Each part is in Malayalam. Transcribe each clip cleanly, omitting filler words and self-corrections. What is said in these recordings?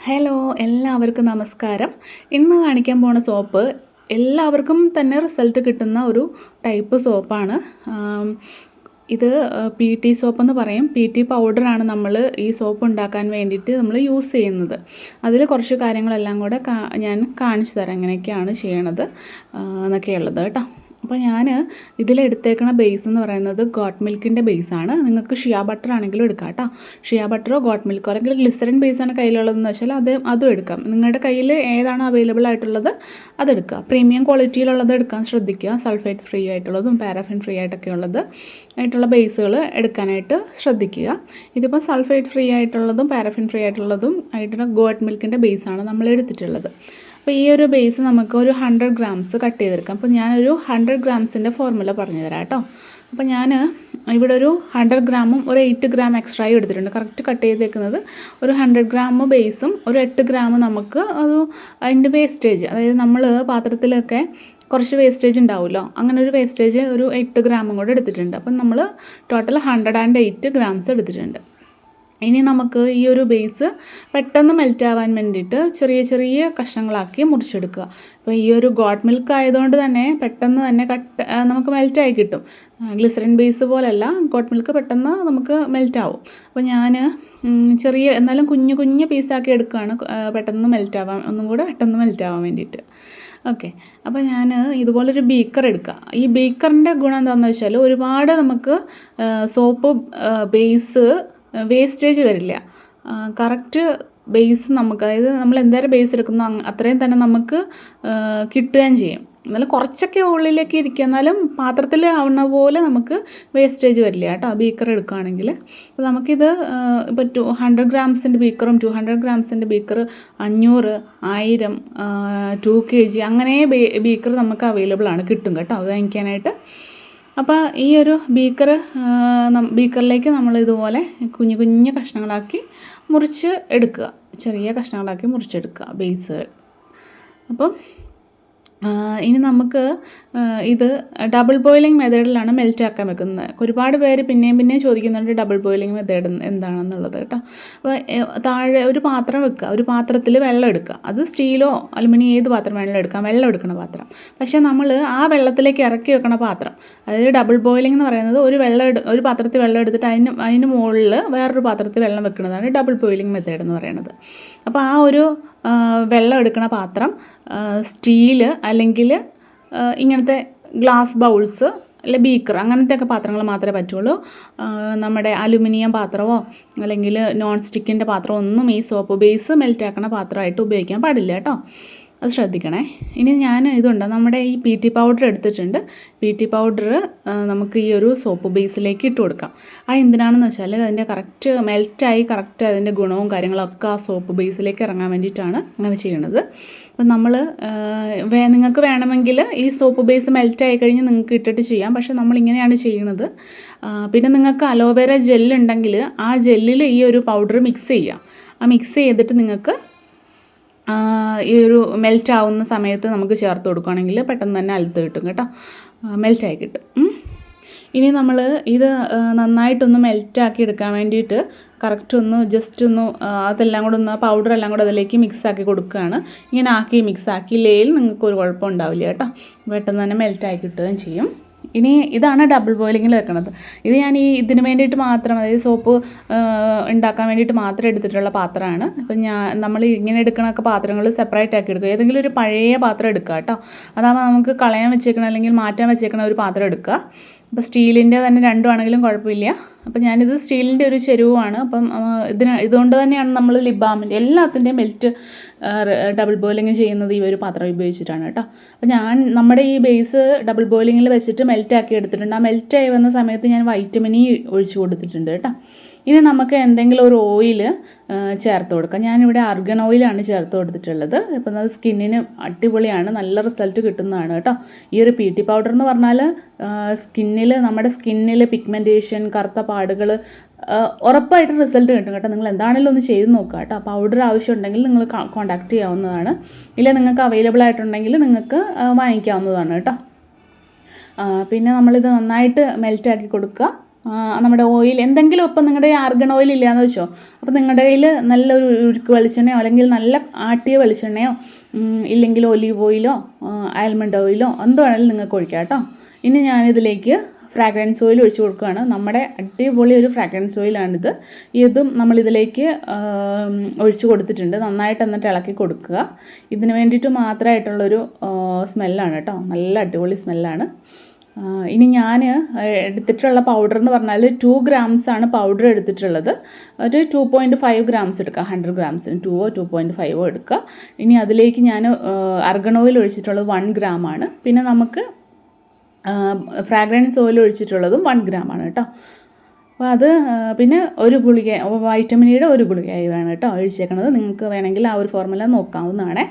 ഹലോ, എല്ലാവർക്കും നമസ്കാരം. ഇന്ന് കാണിക്കാൻ പോണ സോപ്പ് എല്ലാവർക്കും തന്നെ റിസൾട്ട് കിട്ടുന്ന ഒരു ടൈപ്പ് സോപ്പാണ്. ഇത് പി ടി സോപ്പെന്ന് പറയും. പി ടി പൗഡറാണ് നമ്മൾ ഈ സോപ്പ് ഉണ്ടാക്കാൻ വേണ്ടിയിട്ട് നമ്മൾ യൂസ് ചെയ്യുന്നത്. അതിൽ കുറച്ച് കാര്യങ്ങളെല്ലാം കൂടെ ഞാൻ കാണിച്ചു തരാം എങ്ങനെയൊക്കെയാണ് ചെയ്യണത് എന്നൊക്കെയുള്ളത് കേട്ടോ. അപ്പോൾ ഞാൻ ഇതിലെടുത്തേക്കണ ബേസ് എന്ന് പറയുന്നത് ഗോട്ട് മിൽക്കിൻ്റെ ബേസാണ്. നിങ്ങൾക്ക് ഷിയ ബട്ടർ ആണെങ്കിലും എടുക്കാം കേട്ടോ. ഷിയ ബട്ടറോ ഗോട്ട് മിൽക്കോ അല്ലെങ്കിൽ ഗ്ലിസറിൻ ബേസാണ് കയ്യിലുള്ളതെന്ന് വെച്ചാൽ അതും എടുക്കാം. നിങ്ങളുടെ കയ്യിൽ ഏതാണോ അവൈലബിൾ ആയിട്ടുള്ളത് അതെടുക്കുക. പ്രീമിയം ക്വാളിറ്റിയിലുള്ളത് എടുക്കാൻ ശ്രദ്ധിക്കുക. സൾഫേറ്റ് ഫ്രീ ആയിട്ടുള്ളതും പാരഫിൻ ഫ്രീ ആയിട്ടൊക്കെ ആയിട്ടുള്ള ബേസുകൾ എടുക്കാനായിട്ട് ശ്രദ്ധിക്കുക. ഇതിപ്പോൾ സൾഫേറ്റ് ഫ്രീ ആയിട്ടുള്ളതും പാരഫിൻ ഫ്രീ ആയിട്ടുള്ളതും ആയിട്ടുള്ള ഗോട്ട് മിൽക്കിൻ്റെ ബേസാണ് നമ്മൾ എടുത്തിട്ടുള്ളത്. അപ്പോൾ ഈ ഒരു ബേസ് നമുക്ക് ഒരു 100 ഗ്രാംസ് കട്ട് ചെയ്തെടുക്കാം. അപ്പോൾ ഞാനൊരു 100 ഗ്രാംസിൻ്റെ ഫോർമുല പറഞ്ഞു തരാം കേട്ടോ. അപ്പോൾ ഞാൻ ഇവിടെ ഒരു 100 ഗ്രാമും ഒരു 8 ഗ്രാം എക്സ്ട്രായും എടുത്തിട്ടുണ്ട്. കറക്റ്റ് കട്ട് ചെയ്തേക്കുന്നത് ഒരു 100 ഗ്രാം ബേസും ഒരു 8 ഗ്രാം നമുക്ക് അതിൻ്റെ വേസ്റ്റേജ്, അതായത് നമ്മൾ പാത്രത്തിലൊക്കെ കുറച്ച് വേസ്റ്റേജ് ഉണ്ടാവുമല്ലോ, അങ്ങനെ ഒരു വേസ്റ്റേജ് ഒരു 8 ഗ്രാമും കൂടെ എടുത്തിട്ടുണ്ട്. അപ്പം നമ്മൾ ടോട്ടൽ 108 ഗ്രാംസ് എടുത്തിട്ടുണ്ട്. ഇനി നമുക്ക് ഈ ഒരു ബേസ് പെട്ടെന്ന് മെൽറ്റ് ആവാൻ വേണ്ടിയിട്ട് ചെറിയ ചെറിയ കഷ്ണങ്ങളാക്കി മുറിച്ചെടുക്കുക. അപ്പോൾ ഈ ഒരു ഗോട്ട് മിൽക്ക് ആയതുകൊണ്ട് തന്നെ പെട്ടെന്ന് തന്നെ നമുക്ക് മെൽറ്റായി കിട്ടും. ഗ്ലിസറിൻ ബേസ് പോലെയല്ല, ഗോട്ട് മിൽക്ക് പെട്ടെന്ന് നമുക്ക് മെൽറ്റാവും. അപ്പോൾ ഞാൻ ചെറിയ എന്നാലും കുഞ്ഞു കുഞ്ഞു പീസാക്കി എടുക്കുകയാണ്, പെട്ടെന്ന് മെൽറ്റാവാൻ പെട്ടെന്ന് മെൽറ്റാവാൻ വേണ്ടിയിട്ട്. ഓക്കെ, അപ്പോൾ ഞാൻ ഇതുപോലൊരു ബീക്കർ എടുക്കുക. ഈ ബീക്കറിൻ്റെ ഗുണം എന്താണെന്ന് വെച്ചാൽ ഒരുപാട് നമുക്ക് സോപ്പ് ബേസ് വേസ്റ്റേജ് വരില്ല. കറക്റ്റ് ബേസ് നമുക്ക്, അതായത് നമ്മൾ എന്തേരം ബേസ് എടുക്കുന്നോ അത്രയും തന്നെ നമുക്ക് കിട്ടുകയും ചെയ്യും. എന്നാലും കുറച്ചൊക്കെ ഉള്ളിലേക്ക് ഇരിക്കുക, എന്നാലും പാത്രത്തിൽ ആവുന്ന പോലെ നമുക്ക് വേസ്റ്റേജ് വരില്ല കേട്ടോ ബീക്കർ എടുക്കുകയാണെങ്കിൽ. അപ്പോൾ നമുക്കിത് ഇപ്പോൾ 100 ഗ്രാംസിൻ്റെ ബീക്കറും 200 ഗ്രാംസിൻ്റെ ബീക്കർ 500, 1000, 2 kg അങ്ങനെ ബീക്കർ നമുക്ക് അവൈലബിൾ ആണ്, കിട്ടും കേട്ടോ വാങ്ങിക്കാനായിട്ട്. അപ്പോൾ ഈ ഒരു ബീക്കറിലേക്ക് നമ്മൾ ഇതുപോലെ കുഞ്ഞു കുഞ്ഞു കഷ്ണങ്ങളാക്കി മുറിച്ച് എടുക്കുക, ചെറിയ കഷ്ണങ്ങളാക്കി മുറിച്ചെടുക്കുക ബേസുകൾ. അപ്പം ഇനി നമുക്ക് ഇത് ഡബിൾ ബോയിലിംഗ് മെത്തേഡിലാണ് മെൽറ്റ് ആക്കാൻ വെക്കുന്നത്. ഒരുപാട് പേര് പിന്നെയും ചോദിക്കുന്നുണ്ട് ഡബിൾ ബോയിലിംഗ് മെത്തേഡ് എന്താണെന്നുള്ളത് കേട്ടോ. അപ്പോൾ താഴെ ഒരു പാത്രം വെക്കുക, ഒരു പാത്രത്തിൽ വെള്ളം എടുക്കുക. അത് സ്റ്റീലോ അലുമിനിയം ഏത് പാത്രം വെള്ളം എടുക്കാം, വെള്ളം എടുക്കണ പാത്രം. പക്ഷേ നമ്മൾ ആ വെള്ളത്തിലേക്ക് ഇറക്കി വെക്കണ പാത്രം, അതായത് ഡബിൾ ബോയിലിംഗ് എന്ന് പറയുന്നത് ഒരു പാത്രത്തിൽ വെള്ളം എടുത്തിട്ട് അതിന് മുകളിൽ വേറൊരു പാത്രത്തിൽ വെള്ളം വെക്കുന്നതാണ് ഡബിൾ ബോയിലിംഗ് മെത്തേഡ് എന്ന് പറയുന്നത്. അപ്പോൾ ആ ഒരു വെള്ളം എടുക്കണ പാത്രം സ്റ്റീല് അല്ലെങ്കിൽ ഇങ്ങനത്തെ ഗ്ലാസ് ബൗൾസ് അല്ലെ ബീക്കർ അങ്ങനത്തെയൊക്കെ പാത്രങ്ങൾ മാത്രമേ പറ്റുള്ളൂ. നമ്മുടെ അലുമിനിയം പാത്രമോ അല്ലെങ്കിൽ നോൺ സ്റ്റിക്കിൻ്റെ പാത്രമോ ഒന്നും ഈ സോപ്പ് ബേസ് മെൽറ്റാക്കണ പാത്രമായിട്ട് ഉപയോഗിക്കാൻ പാടില്ല കേട്ടോ. അത് ശ്രദ്ധിക്കണേ. ഇനി ഞാൻ നമ്മുടെ ഈ പി ടി പൗഡർ എടുത്തിട്ടുണ്ട്. പി ടി പൗഡർ നമുക്ക് ഈ ഒരു സോപ്പ് ബേസിലേക്ക് ഇട്ട് കൊടുക്കാം. എന്തിനാണെന്ന് വെച്ചാൽ അതിൻ്റെ കറക്റ്റ് മെൽറ്റായി കറക്റ്റ് അതിൻ്റെ ഗുണവും കാര്യങ്ങളൊക്കെ ആ സോപ്പ് ബേസിലേക്ക് ഇറങ്ങാൻ വേണ്ടിയിട്ടാണ് അങ്ങനെ ചെയ്യണത്. അപ്പം നിങ്ങൾക്ക് വേണമെങ്കിൽ ഈ സോപ്പ് ബേസ് മെൽറ്റായി കഴിഞ്ഞ് നിങ്ങൾക്ക് ഇട്ടിട്ട് ചെയ്യാം. പക്ഷേ നമ്മളിങ്ങനെയാണ് ചെയ്യണത്. പിന്നെ നിങ്ങൾക്ക് അലോവേര ജെല്ലുണ്ടെങ്കിൽ ആ ജെല്ലിൽ ഈ ഒരു പൗഡർ മിക്സ് ചെയ്യാം. മിക്സ് ചെയ്തിട്ട് നിങ്ങൾക്ക് ഈ ഒരു മെൽറ്റ് ആവുന്ന സമയത്ത് നമുക്ക് ചേർത്ത് കൊടുക്കുകയാണെങ്കിൽ പെട്ടെന്ന് തന്നെ അലുത്ത് കിട്ടും കേട്ടോ, മെൽറ്റായി കിട്ടും. ഇനി നമ്മൾ ഇത് നന്നായിട്ടൊന്ന് മെൽറ്റാക്കി എടുക്കാൻ വേണ്ടിയിട്ട് ജസ്റ്റ് ഒന്ന് അതെല്ലാം കൂടെ ഒന്ന് പൗഡറെല്ലാം കൂടെ അതിലേക്ക് മിക്സാക്കി കൊടുക്കുകയാണ്. ഇങ്ങനെ ആക്കി മിക്സാക്കിയില്ലെങ്കിൽ നിങ്ങൾക്കൊരു കുഴപ്പം ഉണ്ടാവില്ല കേട്ടോ, പെട്ടെന്ന് തന്നെ മെൽറ്റായി കിട്ടുകയും ചെയ്യും. ഇനി ഇതാണ് ഡബിൾ ബോയിലിങ്ങിൽ വെക്കണത്. ഇത് ഞാൻ ഇതിന് വേണ്ടിയിട്ട് മാത്രം, അതായത് സോപ്പ് ഉണ്ടാക്കാൻ വേണ്ടിയിട്ട് മാത്രം എടുത്തിട്ടുള്ള പാത്രമാണ്. അപ്പം നമ്മൾ ഇങ്ങനെ എടുക്കണൊക്കെ പാത്രങ്ങൾ സെപ്പറേറ്റ് ആക്കി എടുക്കുക. ഏതെങ്കിലും ഒരു പഴയ പാത്രം എടുക്കുക കേട്ടോ. അതാകുമ്പോൾ നമുക്ക് കളയാൻ വെച്ചേക്കണം അല്ലെങ്കിൽ മാറ്റാൻ വെച്ചേക്കണ ഒരു പാത്രം എടുക്കുക. അപ്പോൾ സ്റ്റീലിൻ്റെ തന്നെ രണ്ടുമാണെങ്കിലും കുഴപ്പമില്ല. അപ്പം ഞാനിത് സ്റ്റീലിൻ്റെ ഒരു ചെരുവാണ്. അപ്പം ഇതുകൊണ്ട് തന്നെയാണ് നമ്മൾ ലിപ് ബാമിൻ്റെ എല്ലാത്തിൻ്റെയും മെൽറ്റ് ഡബിൾ ബോയിലിംഗ് ചെയ്യുന്നത് ഈ ഒരു പാത്രം ഉപയോഗിച്ചിട്ടാണ് കേട്ടോ. അപ്പം നമ്മുടെ ഈ ബേസ് ഡബിൾ ബോയിലിങ്ങിൽ വെച്ചിട്ട് മെൽറ്റാക്കി എടുത്തിട്ടുണ്ട്. ആ മെൽറ്റായി വന്ന സമയത്ത് ഞാൻ വൈറ്റമിൻ ഇ ഒഴിച്ച് കൊടുത്തിട്ടുണ്ട് കേട്ടോ. ഇനി നമുക്ക് എന്തെങ്കിലും ഒരു ഓയിൽ ചേർത്ത് കൊടുക്കാം. ഞാനിവിടെ ആർഗൺ ഓയിലാണ് ചേർത്ത് കൊടുത്തിട്ടുള്ളത്. അപ്പം അത് സ്കിന്നിന് അടിപൊളിയാണ്, നല്ല റിസൾട്ട് കിട്ടുന്നതാണ് കേട്ടോ. ഈ ഒരു പി ടി പൗഡർ എന്ന് പറഞ്ഞാൽ നമ്മുടെ സ്കിന്നിൽ പിഗ്മെൻറ്റേഷൻ, കറുത്ത പാടുകൾ ഉറപ്പായിട്ട് റിസൾട്ട് കിട്ടും കേട്ടോ. നിങ്ങൾ എന്താണെങ്കിലും ഒന്ന് ചെയ്ത് നോക്കുക കേട്ടോ. പൗഡർ ആവശ്യമുണ്ടെങ്കിൽ നിങ്ങൾ കോൺടാക്റ്റ് ചെയ്യാവുന്നതാണ്. ഇല്ല നിങ്ങൾക്ക് അവൈലബിൾ ആയിട്ടുണ്ടെങ്കിൽ നിങ്ങൾക്ക് വാങ്ങിക്കാവുന്നതാണ് കേട്ടോ. പിന്നെ നമ്മളിത് നന്നായിട്ട് മെൽറ്റാക്കി കൊടുക്കുക. നമ്മുടെ ഓയിൽ എന്തെങ്കിലും ഇപ്പം നിങ്ങളുടെ ആർഗൺ ഓയിൽ ഇല്ലയെന്ന് വെച്ചോ, അപ്പോൾ നിങ്ങളുടെ കയ്യിൽ നല്ലൊരു ഉരുക്ക് വെളിച്ചെണ്ണയോ അല്ലെങ്കിൽ നല്ല ആട്ടിയ വെളിച്ചെണ്ണയോ ഇല്ലെങ്കിൽ ഒലീവ് ഓയിലോ ആൽമണ്ട് ഓയിലോ എന്ത് വേണമെങ്കിലും നിങ്ങൾക്ക് ഒഴിക്കാം കേട്ടോ. ഇനി ഞാനിതിലേക്ക് ഫ്രാഗ്രൻസ് ഓയിൽ ഒഴിച്ച് കൊടുക്കുകയാണ്. നമ്മുടെ അടിപൊളി ഒരു ഫ്രാഗ്രൻസ് ഓയിലാണിത്. ഇതും നമ്മളിതിലേക്ക് ഒഴിച്ച് കൊടുത്തിട്ടുണ്ട്. നന്നായിട്ട് എന്നിട്ട് ഇളക്കി കൊടുക്കുക. ഇതിന് വേണ്ടിയിട്ട് മാത്രമായിട്ടുള്ളൊരു സ്മെല്ലാണ് കേട്ടോ, നല്ല അടിപൊളി സ്മെല്ലാണ്. ഇനി ഞാൻ എടുത്തിട്ടുള്ള പൗഡർ എന്ന് പറഞ്ഞാൽ 2 grams പൗഡർ എടുത്തിട്ടുള്ളത്. ഒരു 2.5 grams എടുക്കുക. 100 grams-ന് 2 2.5 എടുക്കുക. ഇനി അതിലേക്ക് ഞാൻ അർഗൺ ഓയിൽ ഒഴിച്ചിട്ടുള്ളത് 1 gram. പിന്നെ നമുക്ക് ഫ്രാഗ്രൻസ് ഓയിൽ ഒഴിച്ചിട്ടുള്ളതും 1 gram കേട്ടോ. അപ്പോൾ അത് പിന്നെ ഒരു ഗുളിക വൈറ്റമിനിയുടെ ഒരു ഗുളികയായി വേണം കേട്ടോ ഒഴിച്ചേക്കണത്. നിങ്ങൾക്ക് വേണമെങ്കിൽ ആ ഒരു ഫോർമുല നോക്കാവുന്നതാണേ.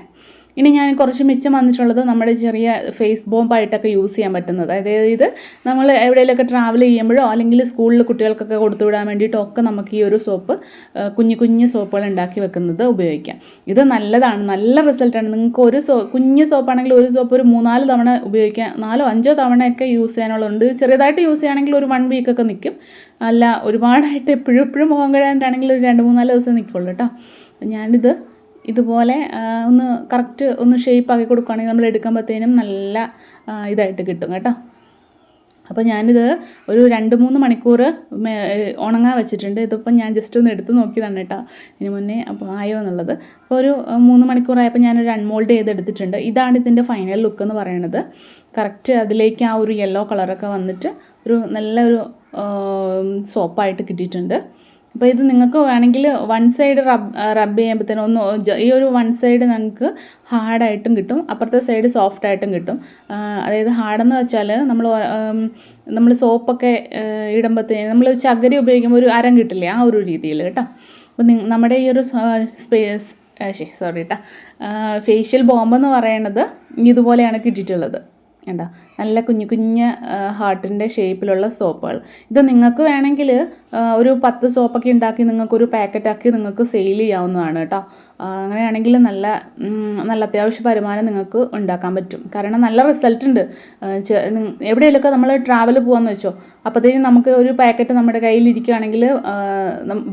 ഇനി ഞാൻ കുറച്ച് മിച്ചം വന്നിട്ടുള്ളത് നമ്മുടെ ചെറിയ ഫേസ് ബോംബായിട്ടൊക്കെ യൂസ് ചെയ്യാൻ പറ്റുന്നത്. അതായത് നമ്മൾ എവിടെയെങ്കിലുമൊക്കെ ട്രാവൽ ചെയ്യുമ്പോഴോ അല്ലെങ്കിൽ സ്കൂളിൽ കുട്ടികൾക്കൊക്കെ കൊടുത്തു വിടാൻ വേണ്ടിയിട്ടൊക്കെ നമുക്ക് ഈ ഒരു സോപ്പ് കുഞ്ഞു സോപ്പുകൾ ഉണ്ടാക്കി വെക്കുന്നത് ഉപയോഗിക്കാം. ഇത് നല്ലതാണ്, നല്ല റിസൾട്ടാണ്. നിങ്ങൾക്ക് ഒരു കുഞ്ഞ് സോപ്പാണെങ്കിൽ ഒരു സോപ്പ് ഒരു 3-4 തവണ ഉപയോഗിക്കാം, 4-5 തവണയൊക്കെ യൂസ് ചെയ്യാനുള്ളതുണ്ട്. ചെറിയതായിട്ട് യൂസ് ചെയ്യുകയാണെങ്കിൽ ഒരു 1 week ഒക്കെ നിൽക്കും. അല്ല ഒരുപാടായിട്ട് എപ്പോഴും മുഖം കഴുകാനായിട്ടാണെങ്കിൽ ഒരു 2-3-4 ദിവസം നിൽക്കുള്ളൂ കേട്ടോ. ഞാനിത് ഇതുപോലെ ഒന്ന് കറക്റ്റ് ഒന്ന് ഷേപ്പാക്കി കൊടുക്കുകയാണെങ്കിൽ നമ്മൾ എടുക്കുമ്പോഴത്തേനും നല്ല ഇതായിട്ട് കിട്ടും കേട്ടോ. അപ്പോൾ ഞാനിത് ഒരു 2-3 മണിക്കൂർ ഉണങ്ങാൻ വെച്ചിട്ടുണ്ട്. ഇതിപ്പോൾ ഞാൻ ജസ്റ്റ് ഒന്ന് എടുത്ത് നോക്കിയതാണ് കേട്ടോ ഇതിന് മുന്നേ, അപ്പോൾ ആയോ എന്നുള്ളത്. അപ്പോൾ ഒരു 3 മണിക്കൂറായപ്പോൾ ഞാനൊരു അൺമോൾഡ് ചെയ്തെടുത്തിട്ടുണ്ട്. ഇതാണ് ഇതിൻ്റെ ഫൈനൽ ലുക്ക് എന്ന് പറയുന്നത്. കറക്റ്റ് അതിലേക്ക് ആ ഒരു യെല്ലോ കളറൊക്കെ വന്നിട്ട് ഒരു നല്ലൊരു സോപ്പായിട്ട് കിട്ടിയിട്ടുണ്ട്. അപ്പോൾ ഇത് നിങ്ങൾക്ക് വേണമെങ്കിൽ 1 സൈഡ് റബ്ബ് ചെയ്യുമ്പോഴത്തേനും ഈ ഒരു 1 സൈഡ് നിങ്ങൾക്ക് ഹാർഡായിട്ടും കിട്ടും, അപ്പുറത്തെ സൈഡ് സോഫ്റ്റായിട്ടും കിട്ടും. അതായത് ഹാർഡെന്ന് വെച്ചാൽ നമ്മൾ സോപ്പൊക്കെ ഇടുമ്പോഴത്തേനും നമ്മൾ ചകിരി ഉപയോഗിക്കുമ്പോൾ ഒരു അരം കിട്ടില്ലേ, ആ ഒരു രീതിയിൽ കേട്ടോ. അപ്പോൾ നമ്മുടെ ഈ ഒരു ഫേഷ്യൽ ബോംബെന്ന് പറയുന്നത് ഇതുപോലെയാണ് കിട്ടിയിട്ടുള്ളത്. കണ്ടോ, നല്ല കുഞ്ഞു ഹാർട്ടിൻ്റെ ഷേപ്പിലുള്ള സോപ്പുകൾ. ഇത് നിങ്ങൾക്ക് വേണമെങ്കിൽ ഒരു 10 സോപ്പൊക്കെ ഉണ്ടാക്കി നിങ്ങൾക്കൊരു പാക്കറ്റാക്കി നിങ്ങൾക്ക് സെയിൽ ചെയ്യാവുന്നതാണ് കേട്ടോ. അങ്ങനെയാണെങ്കിൽ നല്ല അത്യാവശ്യം വരുമാനം നിങ്ങൾക്ക് ഉണ്ടാക്കാൻ പറ്റും. കാരണം നല്ല റിസൾട്ട് ഉണ്ട്. എവിടെയെങ്കിലുമൊക്കെ നമ്മൾ ട്രാവൽ പോകാമെന്ന് വെച്ചോ, അപ്പോഴത്തേക്കും നമുക്ക് ഒരു പാക്കറ്റ് നമ്മുടെ കയ്യിലിരിക്കുകയാണെങ്കിൽ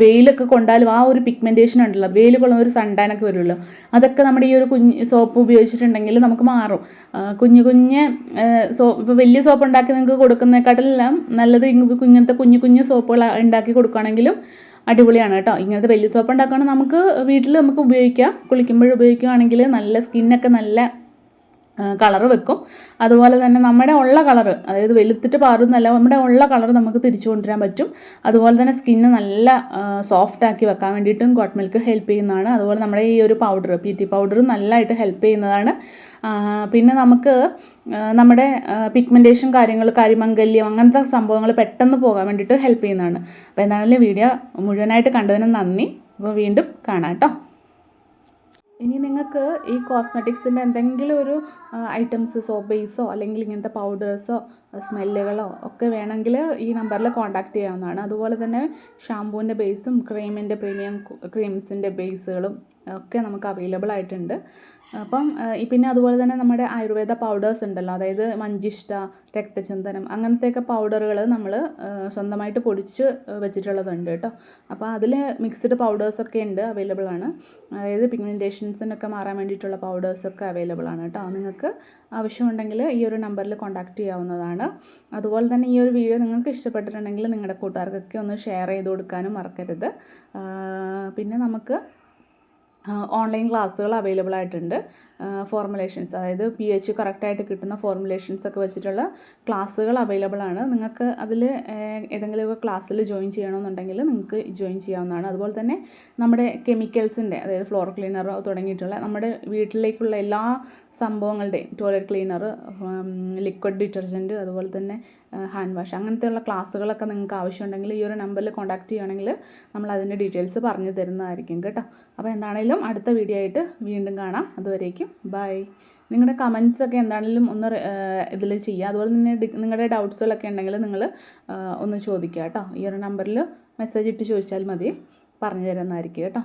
വെയിലൊക്കെ കൊണ്ടാലും ആ ഒരു പിഗ്മെൻറ്റേഷൻ ഉണ്ടല്ലോ, വെയിൽ കൊള്ളുന്ന ഒരു സൺടാനൊക്കെ വരുമല്ലോ, അതൊക്കെ നമ്മുടെ ഈ ഒരു സോപ്പ് ഉപയോഗിച്ചിട്ടുണ്ടെങ്കിൽ നമുക്ക് മാറും. കുഞ്ഞ് ഇപ്പോൾ വലിയ സോപ്പ് ഉണ്ടാക്കി നിങ്ങൾക്ക് കൊടുക്കുന്നതിനെക്കാട്ടിലെല്ലാം നല്ലത് ഇങ്ങനത്തെ കുഞ്ഞു സോപ്പുകൾ ഉണ്ടാക്കി കൊടുക്കുകയാണെങ്കിലും അടിപൊളിയാണ് കേട്ടോ. ഇങ്ങനത്തെ വലിയ സോപ്പ് ഉണ്ടാക്കുകയാണെങ്കിൽ നമുക്ക് വീട്ടിൽ നമുക്ക് ഉപയോഗിക്കാം. കുളിക്കുമ്പോൾ ഉപയോഗിക്കുകയാണെങ്കിൽ നല്ല സ്കിന്നൊക്കെ നല്ല കളറ് വെക്കും. അതുപോലെ തന്നെ നമ്മുടെ ഉള്ള കളറ്, അതായത് വെളുത്തിട്ട് പാറുന്നല്ല, നമ്മുടെ ഉള്ള കളർ നമുക്ക് തിരിച്ചു കൊണ്ടുവരാൻ പറ്റും. അതുപോലെ തന്നെ സ്കിന്ന് നല്ല സോഫ്റ്റ് ആക്കി വെക്കാൻ വേണ്ടിയിട്ടും ഗോട്ട് മിൽക്ക് ഹെൽപ്പ് ചെയ്യുന്നതാണ്. അതുപോലെ നമ്മുടെ ഈ ഒരു പൗഡർ PT പൗഡർ നല്ലതായിട്ട് ഹെൽപ്പ് ചെയ്യുന്നതാണ്. പിന്നെ നമുക്ക് നമ്മുടെ പിഗ്മെൻറ്റേഷൻ കാര്യങ്ങൾ, കരിമംഗല്യം അങ്ങനത്തെ സംഭവങ്ങൾ പെട്ടെന്ന് പോകാൻ വേണ്ടിയിട്ട് ഹെൽപ്പ് ചെയ്യുന്നതാണ്. അപ്പോൾ എന്താണെങ്കിലും വീഡിയോ മുഴുവനായിട്ട് കണ്ടതിന് നന്ദി. അപ്പോൾ വീണ്ടും കാണാം കേട്ടോ. ഇനി നിങ്ങൾക്ക് ഈ കോസ്മെറ്റിക്സിൻ്റെ എന്തെങ്കിലും ഒരു ഐറ്റംസ്, സോപ്പ് ബേസോ അല്ലെങ്കിൽ ഇങ്ങനത്തെ പൗഡേഴ്സോ സ്മെല്ലുകളോ ഒക്കെ വേണമെങ്കിൽ ഈ നമ്പറിൽ കോൺടാക്റ്റ് ചെയ്യാവുന്നതാണ്. അതുപോലെ തന്നെ ഷാമ്പൂവിൻ്റെ ബേസും ക്രീമിൻ്റെ പ്രീമിയം ക്രീംസിൻ്റെ ബേസുകളും ഒക്കെ നമുക്ക് അവൈലബിൾ ആയിട്ടുണ്ട്. അപ്പം പിന്നെ അതുപോലെ തന്നെ നമ്മുടെ ആയുർവേദ പൗഡേഴ്സ് ഉണ്ടല്ലോ, അതായത് മഞ്ചിഷ്ട, രക്തചന്ദനം അങ്ങനത്തെയൊക്കെ പൗഡറുകൾ നമ്മൾ സ്വന്തമായിട്ട് പൊടിച്ച് വെച്ചിട്ടുള്ളതുണ്ട് കേട്ടോ. അപ്പോൾ അതിൽ മിക്സ്ഡ് പൗഡേഴ്സൊക്കെ ഉണ്ട്, അവൈലബിൾ ആണ്. അതായത് പിഗ്മെൻറ്റേഷൻസിനൊക്കെ മാറാൻ വേണ്ടിയിട്ടുള്ള പൗഡേഴ്സൊക്കെ അവൈലബിൾ ആണ് കേട്ടോ. നിങ്ങൾക്ക് ആവശ്യമുണ്ടെങ്കിൽ ഈ ഒരു നമ്പറിൽ കോൺടാക്റ്റ് ചെയ്യാവുന്നതാണ്. അതുപോലെ തന്നെ ഈ ഒരു വീഡിയോ നിങ്ങൾക്ക് ഇഷ്ടപ്പെട്ടിട്ടുണ്ടെങ്കിൽ നിങ്ങളുടെ കൂട്ടുകാർക്കൊക്കെ ഒന്ന് ഷെയർ ചെയ്ത് കൊടുക്കാനും മറക്കരുത്. പിന്നെ നമുക്ക് ഓൺലൈൻ ക്ലാസ്സുകൾ അവൈലബിൾ ആയിട്ടുണ്ട്. ഫോർമുലേഷൻസ്, അതായത് pH കറക്റ്റായിട്ട് കിട്ടുന്ന ഫോർമുലേഷൻസ് ഒക്കെ വെച്ചിട്ടുള്ള ക്ലാസ്സുകൾ അവൈലബിൾ ആണ്. നിങ്ങൾക്ക് അതിൽ ഏതെങ്കിലുമൊക്കെ ക്ലാസ്സിൽ ജോയിൻ ചെയ്യണമെന്നുണ്ടെങ്കിൽ നിങ്ങൾക്ക് ജോയിൻ ചെയ്യാവുന്നതാണ്. അതുപോലെ തന്നെ നമ്മുടെ കെമിക്കൽസിൻ്റെ, അതായത് ഫ്ലോർ ക്ലീനർ തുടങ്ങിയിട്ടുള്ള നമ്മുടെ വീട്ടിലേക്കുള്ള എല്ലാ സംഭവങ്ങളുടെയും, ടോയ്ലറ്റ് ക്ലീനർ, ലിക്വിഡ് ഡിറ്റർജൻറ്റ്, അതുപോലെ തന്നെ ഹാൻഡ് വാഷ് അങ്ങനത്തെയുള്ള ക്ലാസ്സുകളൊക്കെ നിങ്ങൾക്ക് ആവശ്യമുണ്ടെങ്കിൽ ഈ ഒരു നമ്പറിൽ കോൺടാക്റ്റ് ചെയ്യുകയാണെങ്കിൽ നമ്മൾ അതിൻ്റെ ഡീറ്റെയിൽസ് പറഞ്ഞു തരുന്നതായിരിക്കും കേട്ടോ. അപ്പോൾ എന്താണെങ്കിലും അടുത്ത വീഡിയോ ആയിട്ട് വീണ്ടും കാണാം. അതുവരേക്കും ബൈ. നിങ്ങളുടെ കമൻസൊക്കെ എന്താണെങ്കിലും ഒന്ന് ഇതിൽ ചെയ്യുക. അതുപോലെ തന്നെ നിങ്ങളുടെ ഡൗട്ട്സുകളൊക്കെ ഉണ്ടെങ്കിൽ നിങ്ങൾ ഒന്ന് ചോദിക്കുക കേട്ടോ. ഈ ഒരു നമ്പറിൽ മെസ്സേജ് ഇട്ട് ചോദിച്ചാൽ മതി, പറഞ്ഞു തരുന്നതായിരിക്കും കേട്ടോ.